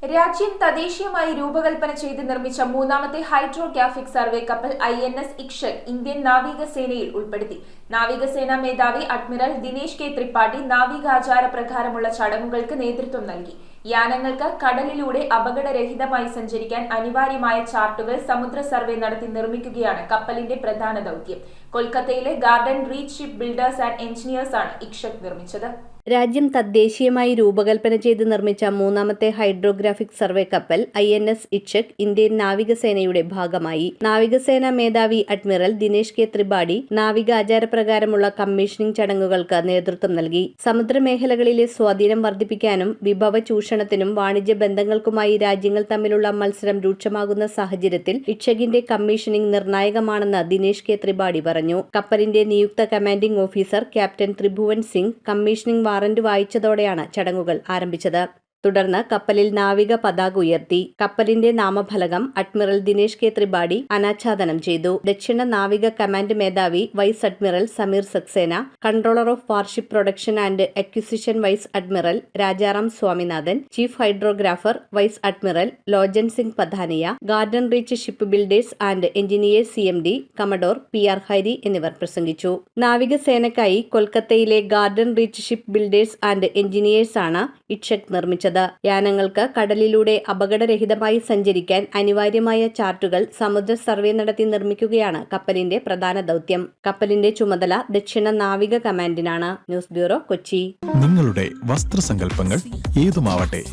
രാജ്യം തദ്ദേശീയമായി രൂപകൽപ്പന ചെയ്ത് നിർമ്മിച്ച മൂന്നാമത്തെ ഹൈഡ്രോഗ്രാഫിക് സർവേ കപ്പൽ INS ഇക്ഷക് ഇന്ത്യൻ നാവികസേനയിൽ ഉൾപ്പെടുത്തി. നാവികസേനാ മേധാവി അഡ്മിറൽ ദിനേശ് കെ ത്രിപാഠി നാവികാചാര പ്രകാരമുള്ള ചടങ്ങുകൾക്ക് നേതൃത്വം നൽകി. യാനങ്ങൾക്ക് കടലിലൂടെ അപകടരഹിതമായി സഞ്ചരിക്കാൻ അനിവാര്യമായ ചാർട്ടുകൾ സമുദ്ര സർവേ നടത്തി നിർമ്മിക്കുകയാണ് കപ്പലിന്റെ പ്രധാന ദൗത്യം. കൊൽക്കത്തയിലെ garden reach ship builders and എഞ്ചിനീയേഴ്സാണ് ഇക്ഷക് നിർമ്മിച്ചത്. രാജ്യം തദ്ദേശീയമായി രൂപകൽപ്പന ചെയ്ത് നിർമ്മിച്ച മൂന്നാമത്തെ ഹൈഡ്രോഗ്രാഫിക് സർവേ കപ്പൽ INS ഇക്ഷക് ഇന്ത്യൻ നാവികസേനയുടെ ഭാഗമായി. നാവികസേനാ മേധാവി അഡ്മിറൽ ദിനേശ് കെ ത്രിപാഠി നാവിക ആചാരപ്രകാരമുള്ള കമ്മീഷനിംഗ് ചടങ്ങുകൾക്ക് നേതൃത്വം നൽകി. സമുദ്രമേഖലകളിലെ സ്വാധീനം വർദ്ധിപ്പിക്കാനും വിഭവ ചൂഷണത്തിനും വാണിജ്യ ബന്ധങ്ങൾക്കുമായി രാജ്യങ്ങൾ തമ്മിലുള്ള മത്സരം രൂക്ഷമാകുന്ന സാഹചര്യത്തിൽ ഇക്ഷകിന്റെ കമ്മീഷനിംഗ് നിർണായകമാണെന്ന് ദിനേശ് കെ ത്രിപാഠി പറഞ്ഞു. കപ്പലിന്റെ നിയുക്ത commanding officer captain Tribhuvan Singh commissioning warrant വായിച്ചതോടെയാണ് ചടങ്ങുകൾ ആരംഭിച്ചത്. തുടർന്ന് കപ്പലിൽ നാവിക പതാക ഉയർത്തി. കപ്പലിന്റെ നാമഫലകം അഡ്മിറൽ ദിനേശ് കെ ത്രിപാഠി അനാച്ഛാദനം ചെയ്തു. ദക്ഷിണ നാവിക കമാൻഡ് മേധാവി vice admiral Sameer Saxena, controller of warship production and acquisition vice admiral Rajaram Swaminathan, chief hydrographer vice admiral Lojan Singh Pathania, garden reach ship builders and engineers CMD commodore PR Hari എന്നിവർ പ്രസംഗിച്ചു. നാവികസേനയ്ക്കായി കൊൽക്കത്തയിലെ garden reach ship builders and engineers ആണ് ഇക്ഷക് നിർമ്മിച്ചത്. യാനങ്ങൾക്ക് കടലിലൂടെ അപകടരഹിതമായി സഞ്ചരിക്കാൻ അനിവാര്യമായ ചാർട്ടുകൾ സമുദ്ര സർവേ നടത്തി നിർമ്മിക്കുകയാണ് കപ്പലിന്റെ പ്രധാന ദൗത്യം. കപ്പലിന്റെ ചുമതല ദക്ഷിണ നാവിക കമാൻഡിനാണ്. News bureau, Kochi. നിങ്ങളുടെ വസ്ത്രസങ്കല്പങ്ങൾ ഏതുമാവട്ടെ,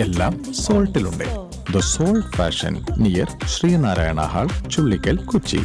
എല്ലാം സോൾട്ടിലുണ്ട്. The Salt fashion near Sreenarayana hall, Chullikkal, Kochi.